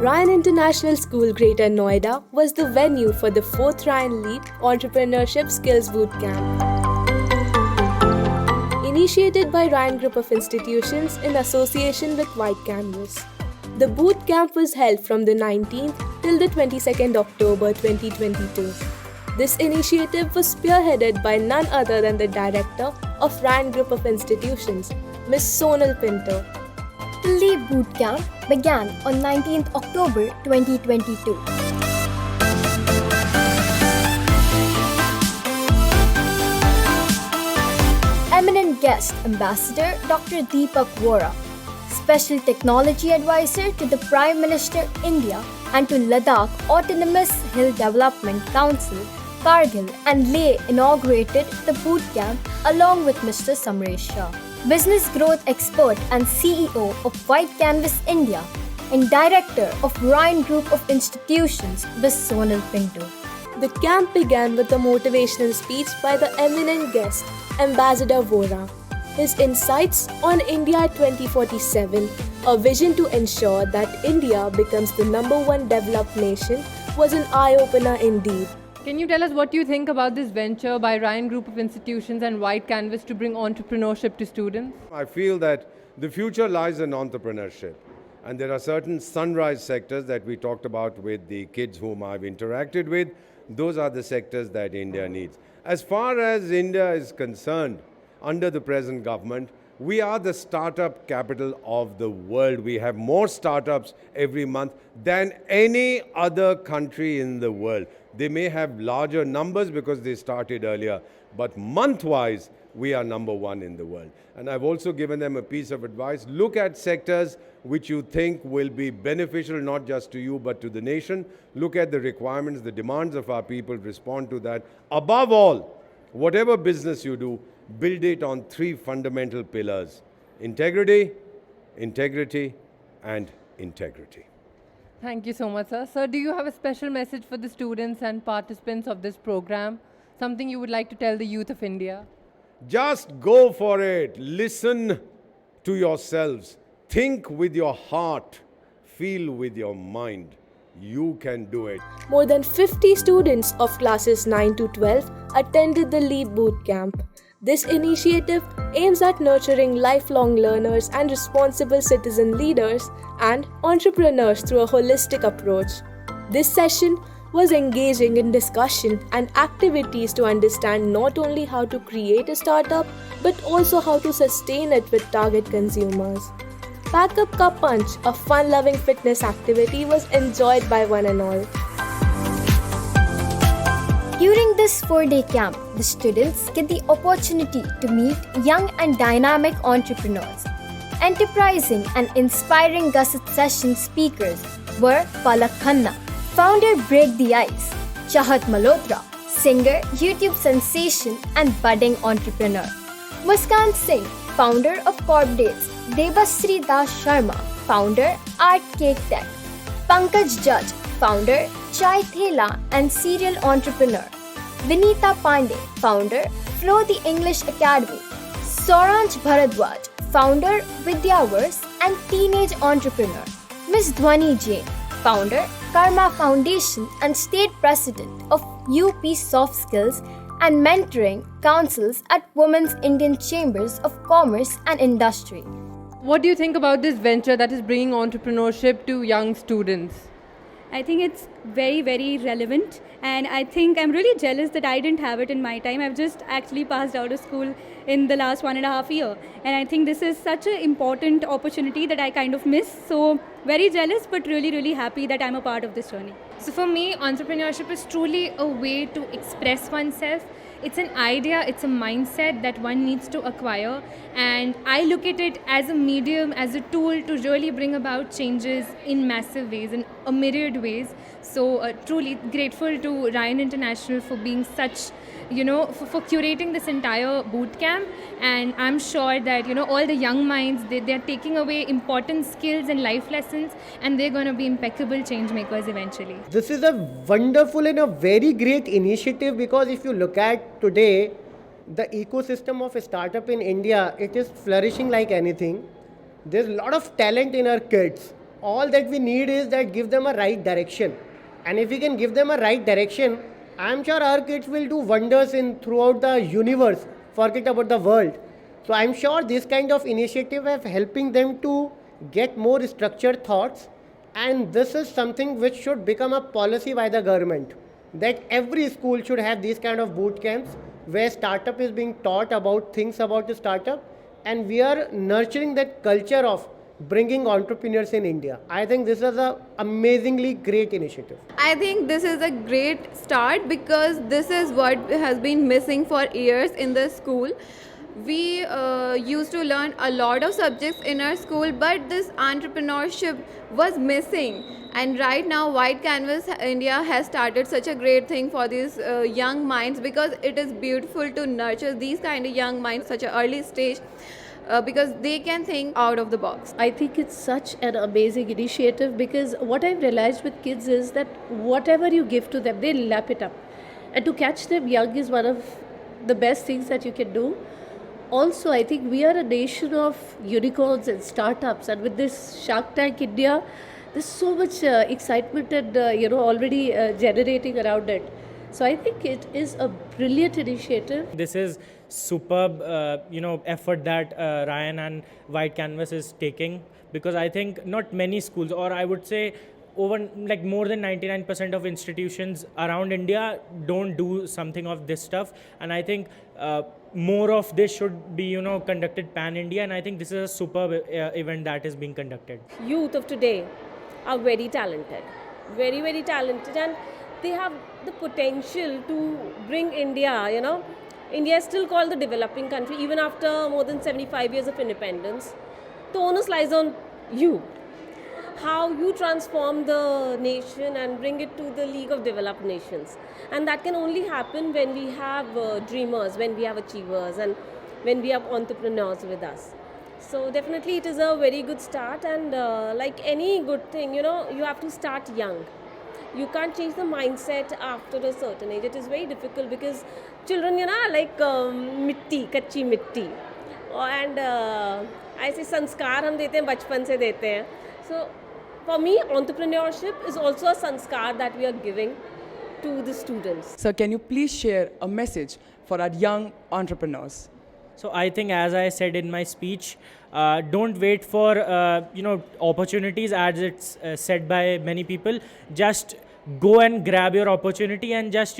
Ryan International School Greater Noida was the venue for the 4th Ryan Leap Entrepreneurship Skills Bootcamp. Initiated by Ryan Group of Institutions in association with White Canvas. The bootcamp was held from the 19th till the 22nd October 2022. This initiative was spearheaded by none other than the director of Ryan Group of Institutions, Ms. Sonal Pinto. The Leap Bootcamp began on 19th October 2022. Eminent guest ambassador Dr. Deepak Vora, Special Technology Advisor to the Prime Minister India and to Ladakh Autonomous Hill Development Council, Kargil and Leh inaugurated the bootcamp along with Mr. Samresh Shah, business growth expert and CEO of White Canvas India and director of Ryan Group of Institutions, Ms. Sonal Pinto. The camp began with a motivational speech by the eminent guest, Ambassador Vora. His insights on India 2047, a vision to ensure that India becomes the #1 developed nation, was an eye-opener indeed. Can you tell us what you think about this venture by Ryan Group of Institutions and White Canvas to bring entrepreneurship to students? I feel that the future lies in entrepreneurship. And there are certain sunrise sectors that we talked about with the kids whom I've interacted with. Those are the sectors that India needs. As far as India is concerned, under the present government, we are the startup capital of the world. We have more startups every month than any other country in the world. They may have larger numbers because they started earlier, but month-wise, we are #1 in the world. And I've also given them a piece of advice. Look at sectors which you think will be beneficial not just to you but to the nation. Look at the requirements, the demands of our people, respond to that. Above all, whatever business you do, build it on 3 fundamental pillars: integrity, integrity, and integrity. Thank you so much, sir. Sir, do you have a special message for the students and participants of this program? Something you would like to tell the youth of India? Just go for it. Listen to yourselves. Think with your heart. Feel with your mind. You can do it. More than 50 students of classes 9 to 12 attended the Leap Bootcamp. This initiative aims at nurturing lifelong learners and responsible citizen leaders and entrepreneurs through a holistic approach. This session was engaging in discussion and activities to understand not only how to create a startup, but also how to sustain it with target consumers. Pack Up Ka Punch, a fun-loving fitness activity, was enjoyed by one and all. During this 4-day camp, the students get the opportunity to meet young and dynamic entrepreneurs. Enterprising and inspiring gusset session speakers were Palak Khanna, founder Break the Ice, Chahat Malhotra, singer, YouTube sensation and budding entrepreneur, Muskan Singh, founder of Corp Dates, Debasri Das Sharma, founder Art Cake Tech, Pankaj Judge, founder Chai Thela and serial entrepreneur, Vinita Pandey, founder Flow the English Academy, Sauranj Bharadwaj, founder Vidyaverse and teenage entrepreneur, Ms. Dhwani Jain, founder Karma Foundation and state president of UP Soft Skills and mentoring councils at Women's Indian Chambers of Commerce and Industry. What do you think about this venture that is bringing entrepreneurship to young students? I think it's very, very relevant, and I think I'm really jealous that I didn't have it in my time. I've just actually passed out of school in the last 1.5 years, and I think this is such an important opportunity that I kind of miss. So very jealous, but really, really happy that I'm a part of this journey. So for me, entrepreneurship is truly a way to express oneself. It's an idea, it's a mindset that one needs to acquire, and I look at it as a medium, as a tool to really bring about changes in massive ways, in a myriad ways. So truly grateful to Ryan International for being such, for curating this entire boot camp, and I'm sure that, all the young minds, they're taking away important skills and life lessons, and they're going to be impeccable change makers eventually. This is a wonderful and a very great initiative, because if you look at today, the ecosystem of a startup in India, it is flourishing like anything. There's a lot of talent in our kids. all that we need is that give them a right direction. And if we can give them a right direction, I'm sure our kids will do wonders in throughout the universe, forget about the world. So I'm sure this kind of initiative is helping them to get more structured thoughts, and this is something which should become a policy by the government, that every school should have these kind of boot camps where startup is being taught about things about the startup, and we are nurturing that culture of bringing entrepreneurs in India. I think this is an amazingly great initiative. I think this is a great start because this is what has been missing for years in the school. We used to learn a lot of subjects in our school, but this entrepreneurship was missing. And right now, White Canvas India has started such a great thing for these young minds, because it is beautiful to nurture these kind of young minds such an early stage. Because they can think out of the box. I think it's such an amazing initiative, because what I've realized with kids is that whatever you give to them, they lap it up. And to catch them young is one of the best things that you can do. Also, I think we are a nation of unicorns and startups, and with this Shark Tank India, there's so much excitement and already generating around it. So I think it is a brilliant initiative. This is superb, effort that Ryan and White Canvas is taking, because I think not many schools, or I would say over like more than 99% of institutions around India don't do something of this stuff, and I think more of this should be conducted pan-India, and I think this is a superb event that is being conducted. Youth of today are very talented, very, very talented, and they have the potential to bring India, India is still called the developing country even after more than 75 years of independence. The onus lies on you. How you transform the nation and bring it to the League of Developed Nations. And that can only happen when we have dreamers, when we have achievers, and when we have entrepreneurs with us. So definitely it is a very good start, and like any good thing, you have to start young. You can't change the mindset after a certain age. It is very difficult because children, like mitti, kachi mitti. And ऐसे संस्कार हम देते हैं बचपन से देते हैं. So for me, entrepreneurship is also a sanskar that we are giving to the students. So can you please share a message for our young entrepreneurs? So I think, as I said in my speech, don't wait for opportunities, as it's said by many people. Just go and grab your opportunity and just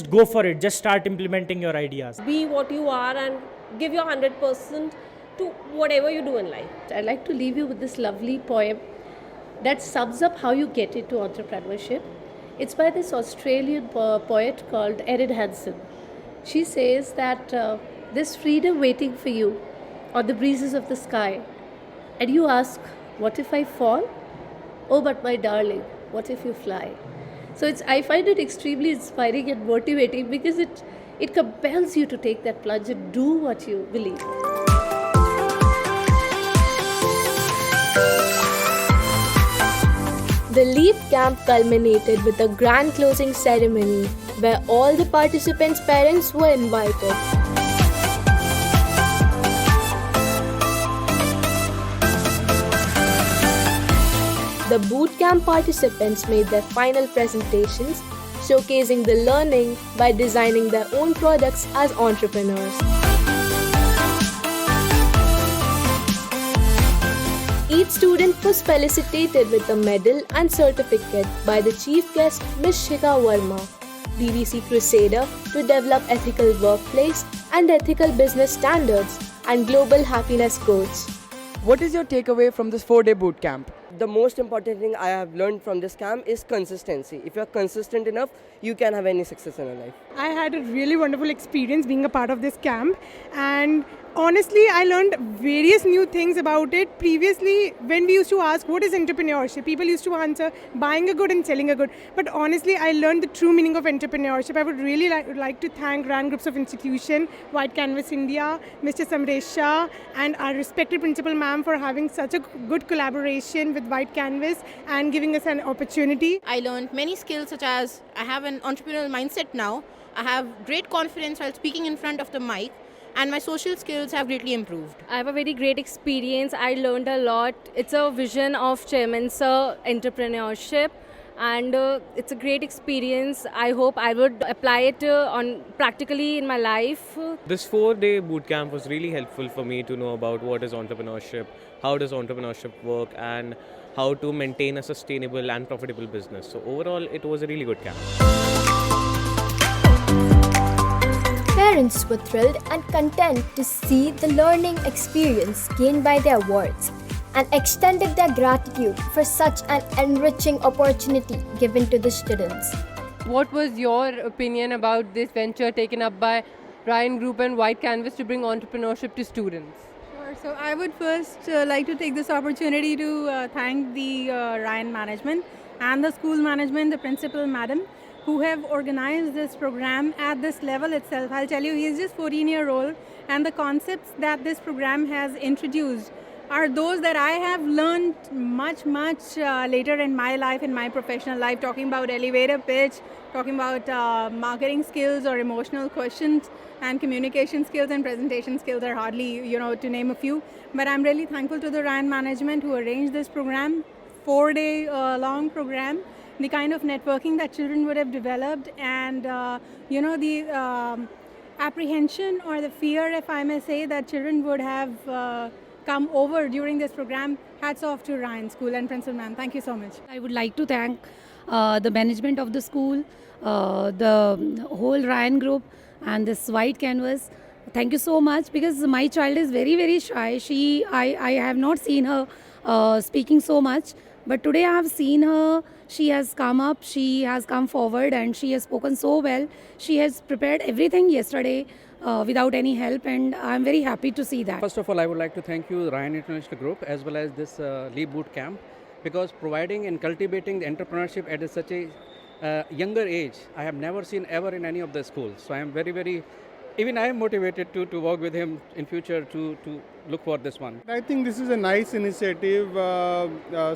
go for it. Just start implementing your ideas. Be what you are and give your 100% to whatever you do in life. I'd like to leave you with this lovely poem that sums up how you get into entrepreneurship. It's by this Australian poet called Erin Hansen. She says that there's freedom waiting for you on the breezes of the sky. And you ask, what if I fall? Oh, but my darling, what if you fly? So I find it extremely inspiring and motivating, because it compels you to take that plunge and do what you believe. The LEAP camp culminated with a grand closing ceremony where all the participants' parents were invited. The bootcamp participants made their final presentations, showcasing the learning by designing their own products as entrepreneurs. Each student was felicitated with a medal and certificate by the chief guest, Ms. Shikha Verma, DVC Crusader to develop ethical workplace and ethical business standards, and global happiness coach. What is your takeaway from this 4-day boot camp? The most important thing I have learned from this camp is consistency. If you are consistent enough, you can have any success in your life. I had a really wonderful experience being a part of this camp, and honestly, I learned various new things about it. Previously, when we used to ask what is entrepreneurship, people used to answer buying a good and selling a good. But honestly, I learned the true meaning of entrepreneurship. I would really like to thank RAN Groups of Institution, White Canvas India, Mr. Samresh Shah, and our respected principal ma'am for having such a good collaboration with White Canvas and giving us an opportunity. I learned many skills, such as I have an entrepreneurial mindset now. I have great confidence while speaking in front of the mic. and my social skills have greatly improved. I have a very great experience. I learned a lot. It's a vision of Chairman Sir Entrepreneurship, and it's a great experience. I hope I would apply it on practically in my life. This 4-day boot camp was really helpful for me to know about what is entrepreneurship, how does entrepreneurship work, and how to maintain a sustainable and profitable business. So overall, it was a really good camp. Parents were thrilled and content to see the learning experience gained by their wards and extended their gratitude for such an enriching opportunity given to the students. What was your opinion about this venture taken up by Ryan Group and White Canvas to bring entrepreneurship to students? Sure. So I would first like to take this opportunity to thank the Ryan management and the school management, the principal madam, who have organized this program at this level itself. I'll tell you, he is just 14-year-old, and the concepts that this program has introduced are those that I have learned much later in my life, in my professional life, talking about elevator pitch, talking about marketing skills or emotional questions, and communication skills and presentation skills are hardly, to name a few. But I'm really thankful to the Ryan management who arranged this program, 4-day long program, the kind of networking that children would have developed, and the apprehension or the fear, if I may say, that children would have come over during this program. Hats off to Ryan School and Principal Ma'am. Thank you so much. I would like to thank the management of the school, the whole Ryan Group, and this White Canvas. Thank you so much, because my child is very shy. I have not seen her speaking so much, but today I have seen her. She has come up, she has come forward, and she has spoken so well. She has prepared everything yesterday without any help, and I'm very happy to see that. First of all, I would like to thank you, the Ryan International Group, as well as this Leap Boot Camp, because providing and cultivating the entrepreneurship at such a younger age, I have never seen ever in any of the schools. So I am very, even I am motivated to work with him in future to look for this one. I think this is a nice initiative,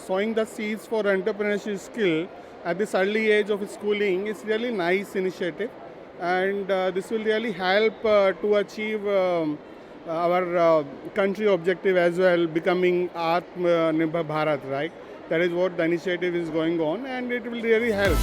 sowing the seeds for entrepreneurship skill at this early age of schooling. It's really nice initiative, and this will really help to achieve our country objective as well, becoming Atmanirbhar Bharat, right? That is what the initiative is going on, and it will really help.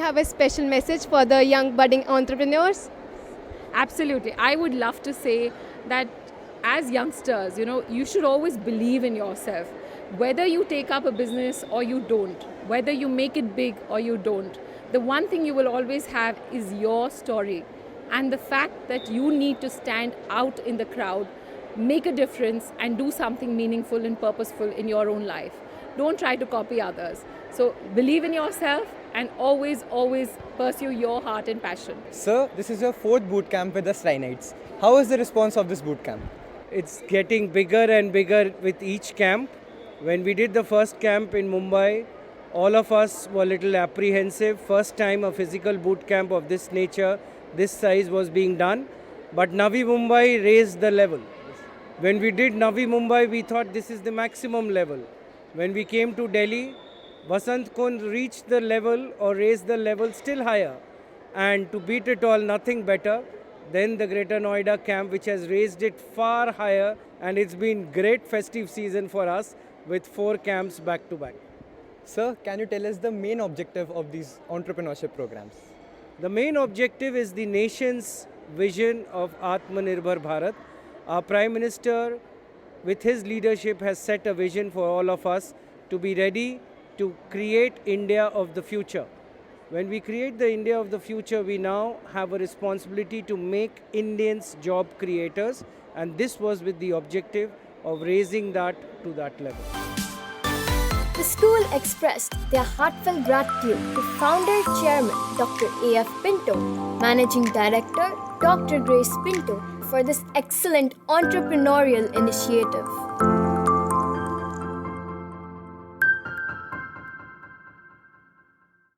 Have a special message for the young budding entrepreneurs? Absolutely. I would love to say that as youngsters, you should always believe in yourself. Whether you take up a business or you don't, whether you make it big or you don't, the one thing you will always have is your story, and the fact that you need to stand out in the crowd, make a difference, and do something meaningful and purposeful in your own life. Don't try to copy others. So believe in yourself and always pursue your heart and passion. Sir, this is your 4th boot camp with us Ryanites. How is the response of this boot camp? It's getting bigger and bigger with each camp. When we did the first camp in Mumbai, all of us were a little apprehensive. First time a physical boot camp of this nature, this size was being done. But Navi Mumbai raised the level. When we did Navi Mumbai, we thought this is the maximum level. When we came to Delhi, Vasant Kund reached the level or raised the level still higher. And to beat it all, nothing better than the Greater Noida camp, which has raised it far higher. And it's been great festive season for us with 4 camps back to back. Sir, can you tell us the main objective of these entrepreneurship programs? The main objective is the nation's vision of Atmanirbhar Bharat. Our Prime Minister, with his leadership, has set a vision for all of us to be ready to create India of the future. When we create the India of the future, we now have a responsibility to make Indians job creators, and this was with the objective of raising that to that level. The school expressed their heartfelt gratitude to founder chairman Dr. A.F. Pinto, managing director Dr. Grace Pinto for this excellent entrepreneurial initiative.